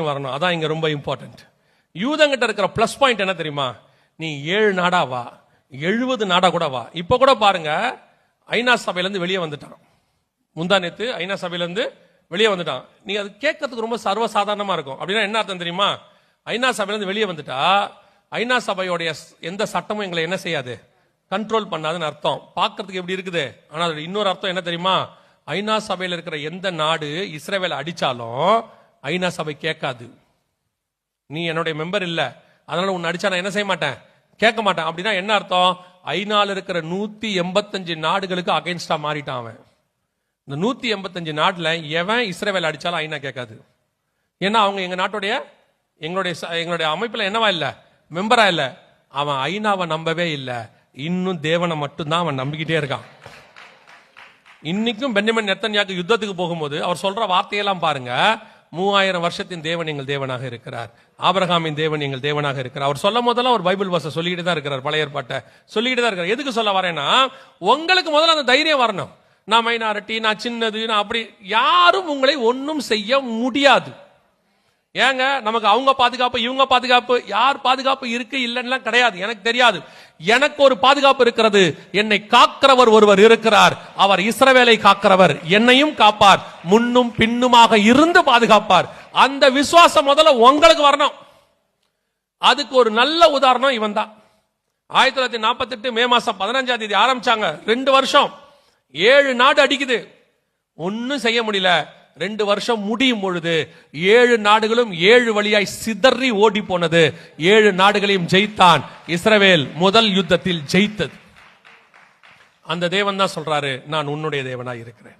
வரணும். அதான் இங்க ரொம்ப இம்பார்ட்டன்ட். யூதங்கிட்ட இருக்கிற பிளஸ் பாயிண்ட் என்ன தெரியுமா? நீ 7 நாடா வா, 70 நாடா கூட வா. இப்ப கூட பாருங்க, ஐநா சபையில இருந்து வெளியே வந்துட்டான். முந்தா நேத்து ஐநா சபையில இருந்து வெளியே வந்துட்டான். நீ அது கேட்கறதுக்கு ரொம்ப சர்வசாதாரணமா இருக்கும். அப்படின்னா என்ன அர்த்தம் தெரியுமா? ஐநா சபையில இருந்து வெளியே வந்துட்டா ஐநா சபையோடைய எந்த சட்டமும் எங்களை என்ன செய்யாது, கண்ட்ரோல் பண்ணாதுன்னு அர்த்தம். பார்க்கறதுக்கு எப்படி இருக்குது, ஆனா இன்னொரு அர்த்தம் என்ன தெரியுமா? ஐநா சபையில் இருக்கிற எந்த நாடு இஸ்ரவேல் அடிச்சாலும் ஐநா சபை கேட்காது. நீ என்னுடைய மெம்பர் இல்ல, அதனால உன்னை அடிச்சா நான் என்ன செய்ய மாட்டேன், கேட்க மாட்டேன். அப்படின்னா என்ன அர்த்தம்? ஐநால இருக்கிற 185 நாடுகளுக்கு அகைன்ஸ்டா மாறிட்டான் அவன். இந்த 185 நாட்டுல எவன் இஸ்ரவேல் அடிச்சாலும் ஐநா கேட்காது. ஏன்னா அவங்க எங்க நாட்டுடைய எங்களுடைய அமைப்புல என்னவா இல்ல, மெம்பரா இல்ல. அவன் ஐநாவை நம்பவே இல்ல, இன்னும் தேவனை மட்டும்தான் அவன் நம்பிக்கிட்டே இருக்கான். இன்னைக்கும் பென்யமின் நெத்தன்யாகு யுத்தத்துக்கு போகும்போது அவர் சொல்ற வார்த்தையெல்லாம் பாருங்க. 3000 வருஷத்தின் தேவன் எங்கள் தேவனாக இருக்கிறார், ஆபிரகாமின் தேவன் எங்கள் தேவனாக இருக்கிறார். அவர் சொல்லும் போதெல்லாம் ஒரு பைபிள் வாச சொல்லிக்கிட்டு தான் இருக்கிறார், பழைய ஏற்பாட்டை சொல்லிக்கிட்டு தான் இருக்கிறார். எதுக்கு சொல்ல வரேன்னா, உங்களுக்கு முதல்ல அந்த தைரியம் வரணும். நான் மைனாரிட்டி, நான் சின்னது, நான் அப்படி. யாரும் உங்களை ஒன்னும் செய்ய முடியாது. ஏங்க, நமக்கு அவங்க பாதுகாப்பு இவங்க பாதுகாப்பு, யார் பாதுகாப்பு இருக்கு இல்லைன்னா கிடையாது. எனக்கு தெரியாது. எனக்கு ஒரு பாதுகாப்பு இருக்கிறது. என்னை காக்கிறவர் ஒருவர் இருக்கிறார். அவர் இஸ்ரவேலை காக்கிறவர், என்னையும் காப்பார், முன்னும் பின்னுமாக இருந்து பாதுகாப்பார். அந்த விசுவாசம் முதல்ல உங்களுக்கு வரணும். அதுக்கு ஒரு நல்ல உதாரணம் இவன் தான். 1948 மே மாசம் 15ஆம் தேதி ஆரம்பிச்சாங்க. 2 வருஷம் 7 நாடு அடிக்குது, ஒன்னும் செய்ய முடியல. 2 வருஷம் முடியும் பொழுது 7 நாடுகளும் 7 வழியாய் சிதறி ஓடி போனது. 7 நாடுகளையும் ஜெயித்தான். இஸ்ரவேல் முதல் யுத்தத்தில் ஜெயித்தது. அந்த தேவன் தான் சொல்றாரு, நான் உன்னுடைய தேவனாய் இருக்கிறேன்.